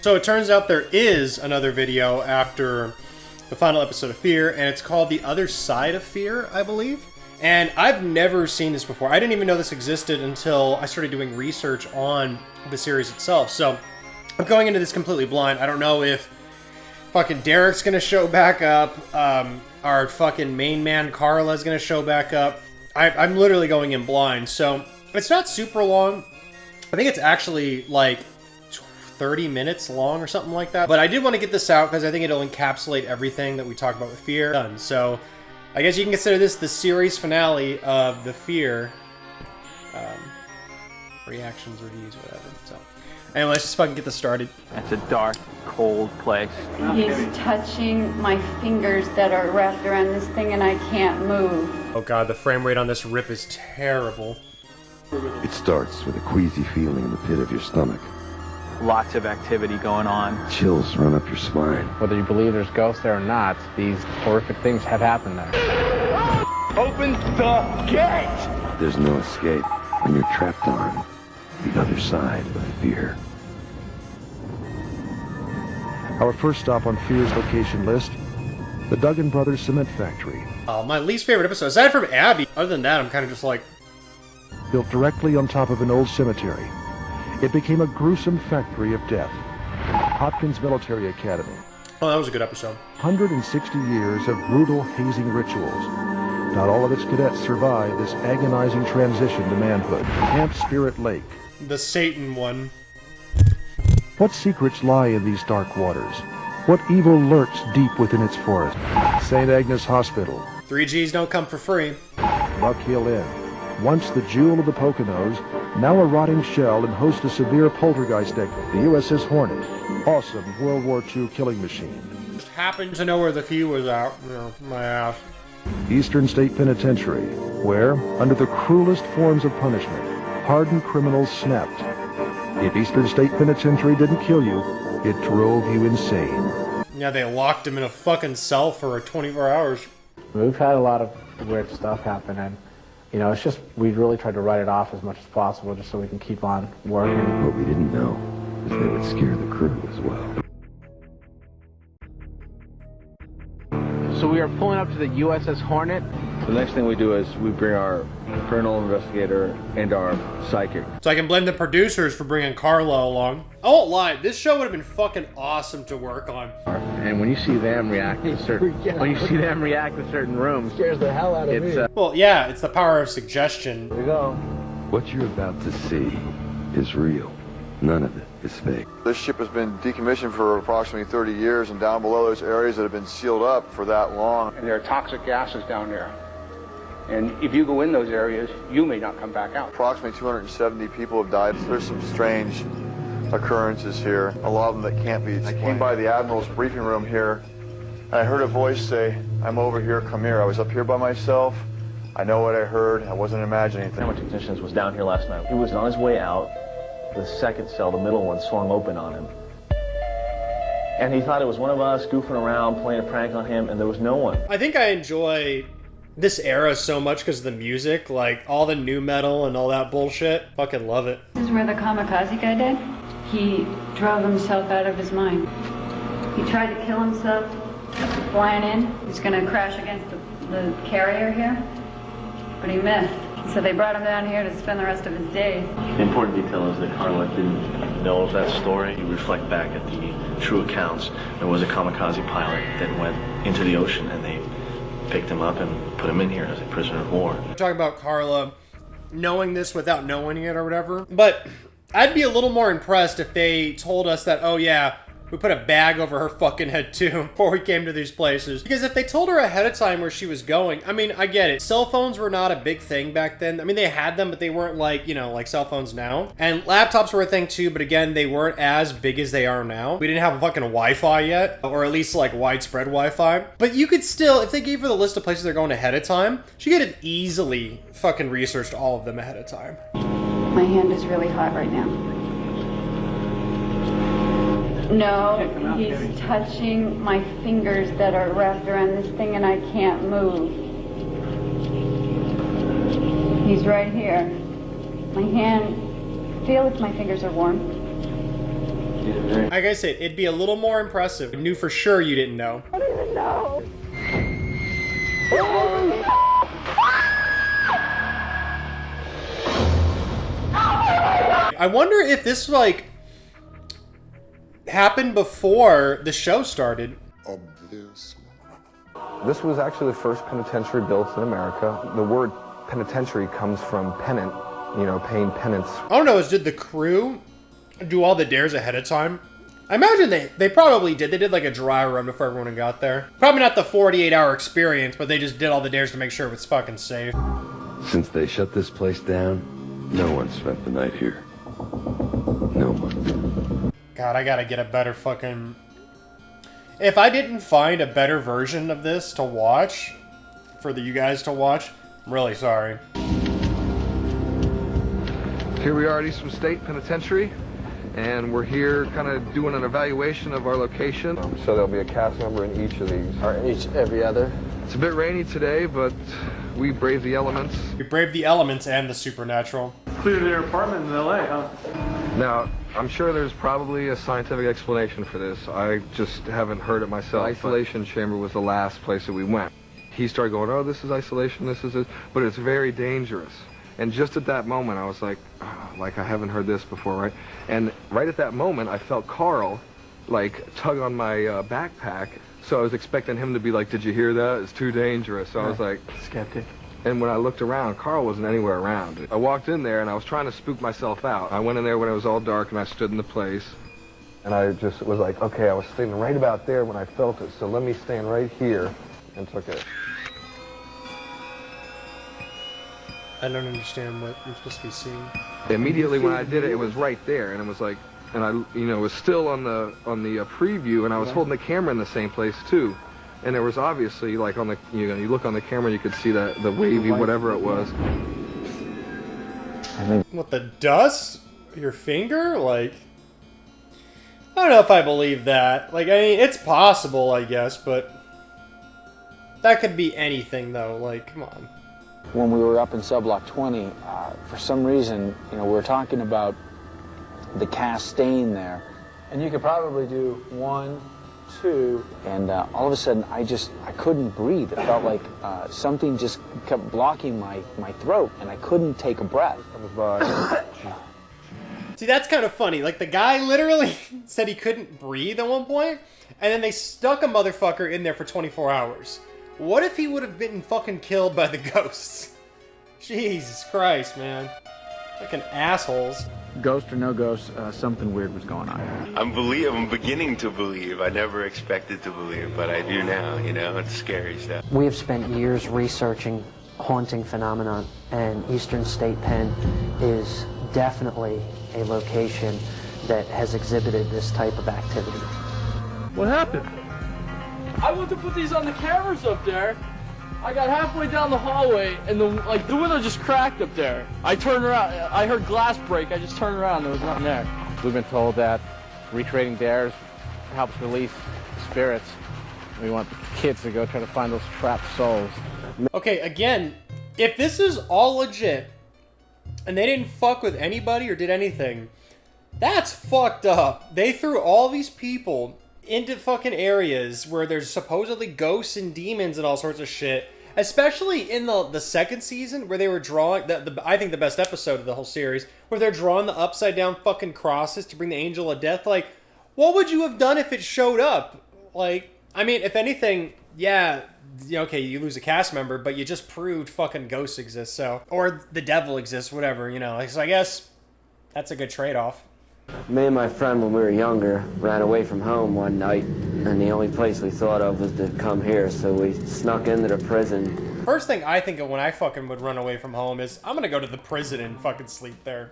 So it turns out there is another video after the final episode of Fear, and it's called The Other Side of Fear, I believe. And I've never seen this before. I didn't even know this existed until I started doing research on the series itself. So I'm going into this completely blind. I don't know if fucking Derek's gonna show back up, our fucking main man Carla's gonna show back up. I'm literally going in blind, so it's not super long. I think it's actually like 30 minutes long or something like that. But I did want to get this out because I think it'll encapsulate everything that we talked about with Fear. Done. So I guess you can consider this the series finale of the Fear reactions, reviews, whatever. So anyway, let's just fucking get this started. It's a dark, cold place. He's touching my fingers that are wrapped around this thing and I can't move. Oh god, the frame rate on this rip is terrible. It starts with a queasy feeling in the pit of your stomach. Lots of activity going on. Chills run up your spine. Whether you believe there's ghosts there or not, these horrific things have happened there. Open the gate! There's no escape when you're trapped on the other side of fear. Our first stop on Fear's location list, the Duggan Brothers Cement Factory. Oh, my least favorite episode, aside from Abby. Other than that, I'm kind of just like... Built directly on top of an old cemetery, it became a gruesome factory of death. Hopkins Military Academy. Oh, that was a good episode. 160 years of brutal hazing rituals. Not all of its cadets survived this agonizing transition to manhood. Camp Spirit Lake. The Satan one. What secrets lie in these dark waters? What evil lurks deep within its forest? St. Agnes Hospital. 3Gs don't come for free. Buck Hill Inn. Once the jewel of the Poconos, now a rotting shell and host a severe poltergeist deck. The USS Hornet. Awesome World War II killing machine. Just happened to know where the key was out. You know, my ass. Eastern State Penitentiary, where, under the cruelest forms of punishment, hardened criminals snapped. If Eastern State Penitentiary didn't kill you, it drove you insane. Yeah, they locked him in a fucking cell for 24 hours. We've had a lot of weird stuff happen, and you know, it's just, we really tried to write it off as much as possible just so we can keep on working. What we didn't know is they would scare the crew as well. So we are pulling up to the USS Hornet. The next thing we do is we bring our criminal investigator and our psychic. So I can blame the producers for bringing Carla along. I won't lie, this show would have been fucking awesome to work on. And when you see them react to certain rooms, Scares the hell out of me. Well, yeah, it's the power of suggestion. Here we go. What you're about to see is real. None of it is fake. This ship has been decommissioned for approximately 30 years, and down below there's areas that have been sealed up for that long. And there are toxic gases down there. And if you go in those areas, you may not come back out. Approximately 270 people have died. There's some strange occurrences here, a lot of them that can't be explained. I came by the Admiral's briefing room here, and I heard a voice say, "I'm over here, come here." I was up here by myself. I know what I heard. I wasn't imagining anything. Sandwich technicians was down here last night. He was on his way out. The second cell, the middle one, swung open on him. And he thought it was one of us goofing around, playing a prank on him, and there was no one. I think I enjoy this era so much because of the music, like all the new metal and all that bullshit. Fucking love it. This is where the kamikaze guy did. He drove himself out of his mind. He tried to kill himself flying in. He's gonna crash against the carrier here, but he missed. So they brought him down here to spend the rest of his days. The important detail is that Carla didn't know of that story. You reflect back at the true accounts. There was a kamikaze pilot that went into the ocean, and they picked him up and put him in here as a prisoner of war. We're talking about Carla knowing this without knowing it or whatever. But I'd be a little more impressed if they told us that, oh yeah, we put a bag over her fucking head too before we came to these places. Because if they told her ahead of time where she was going, I mean, I get it. Cell phones were not a big thing back then. I mean, they had them, but they weren't like, you know, like cell phones now. And laptops were a thing too, but again, they weren't as big as they are now. We didn't have fucking Wi-Fi yet, or at least like widespread Wi-Fi. But you could still, if they gave her the list of places they're going ahead of time, she could have easily fucking researched all of them ahead of time. My hand is really hot right now. No, he's touching my fingers that are wrapped around this thing and I can't move. He's right here. My hand, feel if my fingers are warm. Like I said, it'd be a little more impressive. I knew for sure you didn't know. I don't even know. I wonder if this, like, happened before the show started. This was actually the first penitentiary built in America. The word penitentiary comes from pennant, you know, paying penance. I don't know, did the crew do all the dares ahead of time? I imagine they probably did. They did like a dry run before everyone got there. Probably not the 48-hour experience, but they just did all the dares to make sure it was fucking safe. Since they shut this place down, no one spent the night here. No one. God, I gotta get a better fucking... If I didn't find a better version of this to watch, for you guys to watch, I'm really sorry. Here we are at Eastern State Penitentiary, and we're here kind of doing an evaluation of our location. So there'll be a cast member in each of these. Every other. It's a bit rainy today, but we braved the elements. We braved the elements and the supernatural. Cleared their apartment in LA, huh? Now, I'm sure there's probably a scientific explanation for this. I just haven't heard it myself. The isolation chamber was the last place that we went. He started going, oh, this is isolation, this is it, but it's very dangerous. And just at that moment, I was like, oh, like I haven't heard this before, right? And right at that moment, I felt Carl, like, tug on my backpack. So I was expecting him to be like, did you hear that? It's too dangerous. So I was like, skeptic. And when I looked around, Carl wasn't anywhere around. I walked in there and I was trying to spook myself out. I went in there when it was all dark and I stood in the place. And I just was like, okay, I was standing right about there when I felt it, so let me stand right here, and took it. I don't understand what I'm supposed to be seeing. Immediately when I did it, it was right there, and it was like, and I, you know, was still on the preview, and I was holding the camera in the same place too. And there was obviously, like, on the, you know, you look on the camera, you could see the wavy whatever it was. What, the dust? Your finger? Like, I don't know if I believe that. Like, I mean, it's possible, I guess, but that could be anything, though. Like, come on. When we were up in subblock 20, for some reason, you know, we were talking about the cast stain there. And you could probably do 1, 2, and all of a sudden I couldn't breathe. It felt like something just kept blocking my throat, and I couldn't take a breath. See, that's kind of funny. Like, the guy literally said he couldn't breathe at one point, and then they stuck a motherfucker in there for 24 hours. What if he would have been fucking killed by the ghosts? Jesus Christ, man. Fucking assholes. Ghost or no ghost, something weird was going on. I'm beginning to believe. I never expected to believe, but I do now, you know? It's scary stuff. We have spent years researching haunting phenomenon, and Eastern State Pen is definitely a location that has exhibited this type of activity. What happened? I went to put these on the cameras up there. I got halfway down the hallway, and the window just cracked up there. I turned around. I heard glass break. I just turned around. There was nothing there. We've been told that recreating dares helps release spirits. We want kids to go try to find those trapped souls. Okay, again, if this is all legit, and they didn't fuck with anybody or did anything, that's fucked up. They threw all these people into fucking areas where there's supposedly ghosts and demons and all sorts of shit. Especially in the second season, where they were drawing, I think the best episode of the whole series, where they're drawing the upside down fucking crosses to bring the angel of death. Like, what would you have done if it showed up? Like, I mean, if anything, yeah, okay, you lose a cast member, but you just proved fucking ghosts exist, so, or the devil exists, whatever, you know. So I guess that's a good trade-off. Me and my friend, when we were younger, ran away from home one night, and the only place we thought of was to come here, so we snuck into the prison. First thing I think of when I fucking would run away from home is, I'm gonna go to the prison and fucking sleep there.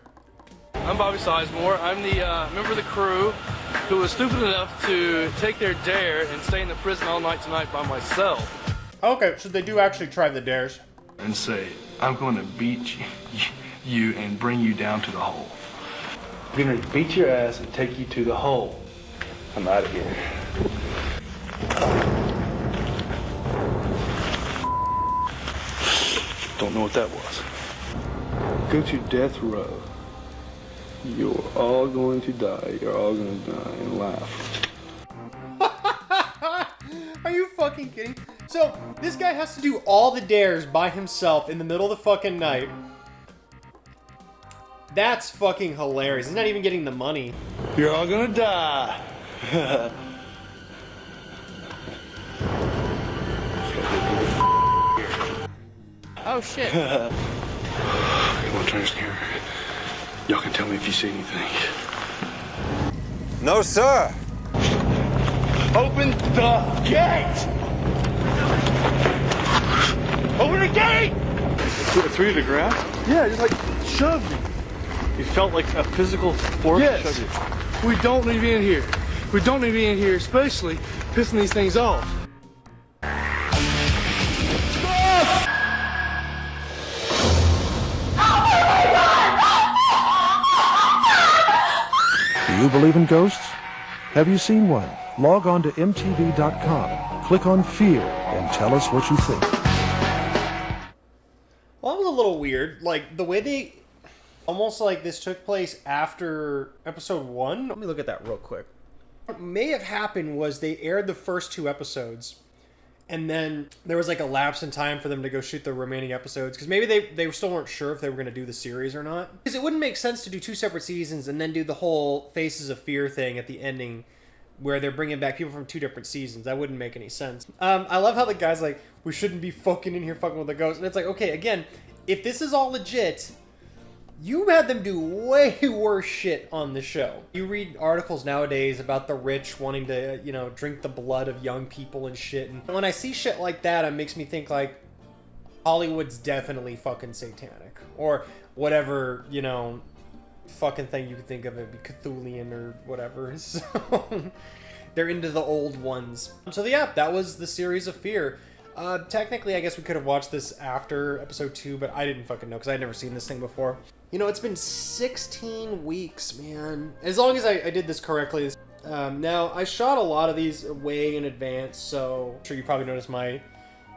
I'm Bobby Sizemore. I'm the member of the crew who was stupid enough to take their dare and stay in the prison all night tonight by myself. Okay, so they do actually try the dares. And say, I'm going to beat you and bring you down to the hole. I'm going to beat your ass and take you to the hole. I'm out of here. Don't know what that was. Go to death row You're all going to die. You're all going to die and laugh. Are you fucking kidding? So, this guy has to do all the dares by himself in the middle of the fucking night. That's fucking hilarious. He's not even getting the money. You're all gonna die. Oh shit. Come on, try to scare her. Y'all can tell me if you see anything. No, sir. Open the gate! Open the gate! Threw you to the ground? Yeah, just like shoved me. You felt like a physical force shove you. We don't need to be in here. We don't need to be in here, especially pissing these things off. Do you believe in ghosts? Have you seen one? Log on to mtv.com, click on Fear, and tell us what you think. Well, that was a little weird. Like, the way they... Almost like this took place after episode 1. Let me look at that real quick. What may have happened was they aired the first 2 episodes, and then there was like a lapse in time for them to go shoot the remaining episodes, because maybe they still weren't sure if they were going to do the series or not. Because it wouldn't make sense to do 2 separate seasons and then do the whole Faces of Fear thing at the ending, where they're bringing back people from 2 different seasons. That wouldn't make any sense. I love how the guy's like, we shouldn't be fucking in here fucking with the ghosts. And it's like, okay, again, if this is all legit, you had them do way worse shit on the show. You read articles nowadays about the rich wanting to, you know, drink the blood of young people and shit. And when I see shit like that, it makes me think like Hollywood's definitely fucking satanic. Or whatever, you know, fucking thing you could think of it, be Cthulian or whatever. So they're into the old ones. So yeah, that was the series of Fear. Technically, I guess we could have watched this after episode 2, but I didn't fucking know because I'd never seen this thing before. You know, it's been 16 weeks, man. As long as I did this correctly. Now, I shot a lot of these way in advance, so I'm sure you probably noticed my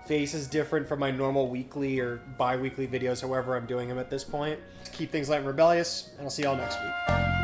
face is different from my normal weekly or bi-weekly videos, however I'm doing them at this point. Keep things light and rebellious, and I'll see y'all next week.